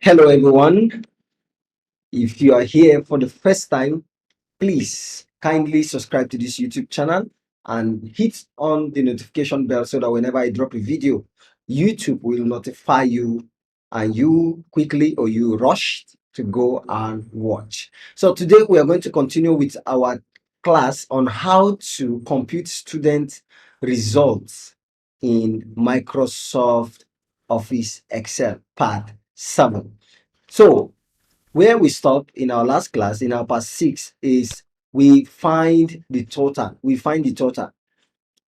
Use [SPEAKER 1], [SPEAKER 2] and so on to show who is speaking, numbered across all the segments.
[SPEAKER 1] Hello, everyone. If you are here for the first time, please kindly subscribe to this YouTube channel and hit on the notification bell so that whenever I drop a video, YouTube will notify you and you quickly or you rush to go and watch. So today we are going to continue with our class on how to compute student results in Microsoft Office Excel Part 7. So where we stopped in our last class, in our part 6, is we find the total. We find the total.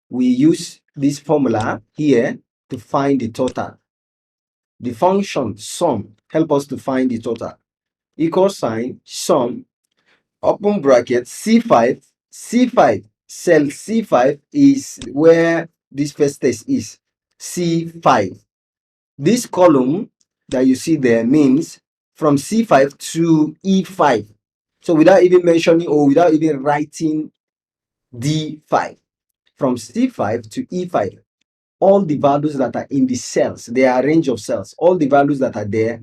[SPEAKER 1] We use this formula here to find the total. The function sum help us to find the total. Equal sign, sum, open bracket, C5. C5, cell C5 is where this first test is. C5. This column that you see there means from C5 to E5. So without even mentioning or without even writing D5, from C5 to E5, all the values that are in the cells, there are a range of cells, all the values that are there,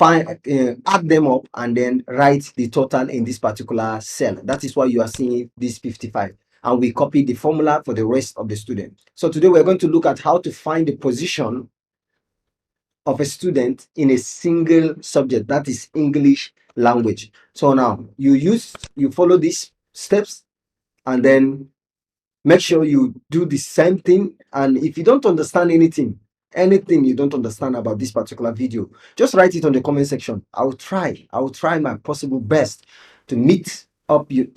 [SPEAKER 1] add them up and then write the total in this particular cell. That is why you are seeing this 55. And we copy the formula for the rest of the student. So today we're going to look at how to find the position of a student in a single subject, that is English language. So now you follow these steps and then make sure you do the same thing. And if you don't understand anything you don't understand about this particular video, just write it on the comment section. I will try my possible best to meet up to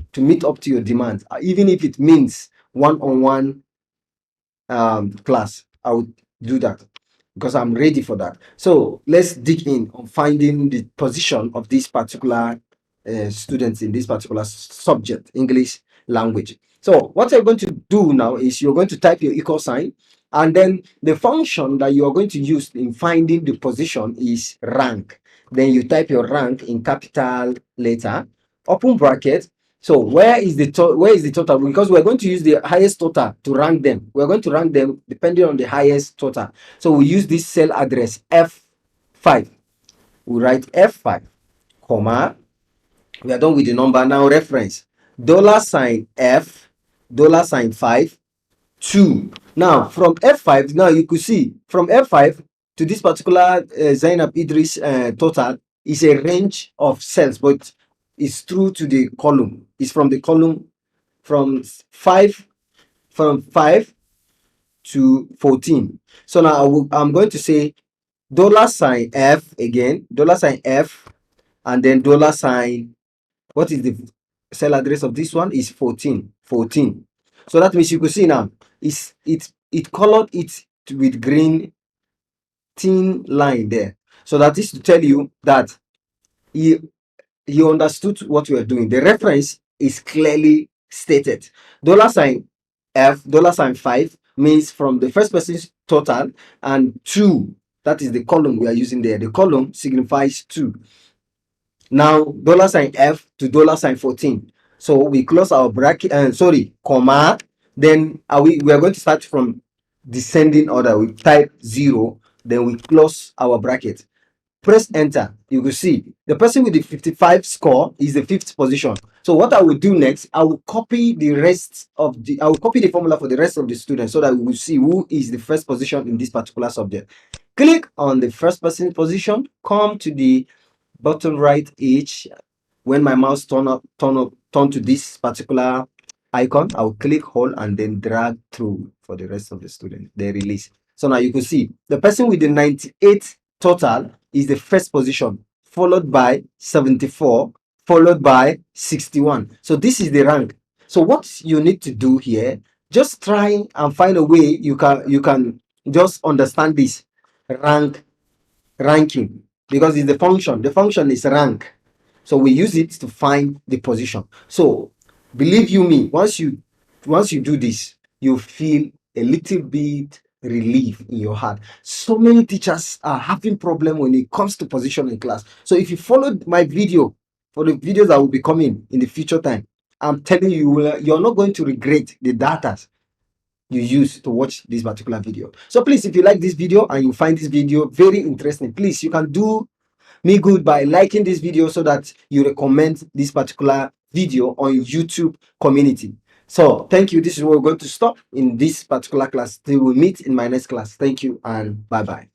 [SPEAKER 1] your demands, even if it means one-on-one class. I will do that because I'm ready for that. So let's dig in on finding the position of these particular students in this particular subject, English language. So what you're going to do now is you're going to type your equal sign, and then the function that you are going to use in finding the position is rank. Then you type your rank in capital letter, open bracket. So where is the total? Because we're going to use the highest total to rank them. We're going to rank them depending on the highest total. So we use this cell address F5. We write F5, comma. We are done with the number. Now reference $sign F, $sign 5, 2. Now from F5, now you could see from F5 to this particular Zainab Idris total is a range of cells, but it's through to the column. It's from the column from 5 to 14. So now I'm going to say $sign F again, $sign F, and then $sign, what is the cell address of this one? Is 14. So that means you could see now it colored it with green thin line there. So that is to tell you that he understood what we are doing. The reference is clearly stated. $sign F, $sign 5 means from the first person's total, and 2, that is the column we are using there. The column signifies 2. Now $sign F to $sign 14. So we close our bracket, comma. Then we are going to start from descending order. We type 0, then we close our bracket. Press enter. You will see the person with the 55 score is the 5th position. So what I will do next, I will copy the formula for the rest of the students so that we will see who is the first position in this particular subject. Click on the first person position, come to the bottom right edge. When my mouse turn to this particular icon, I'll click hold and then drag through for the rest of the students. They release. So now you can see the person with the 98 total is the first position, followed by 74, followed by 61. So this is the rank. So what you need to do here, just try and find a way you can just understand this ranking, because it's the function. The function is rank. So we use it to find the position. So believe you me, once you do this, you feel a little bit relief in your heart. So many teachers are having problem when it comes to position in class. So if you followed my video, for the videos that will be coming in the future time, I'm telling you, you're not going to regret the data you use to watch this particular video. So please, if you like this video and you find this video very interesting, please, you can do me good by liking this video so that you recommend this particular video on YouTube community. So thank you. This is where we're going to stop in this particular class till we meet in my next class. Thank you and bye bye.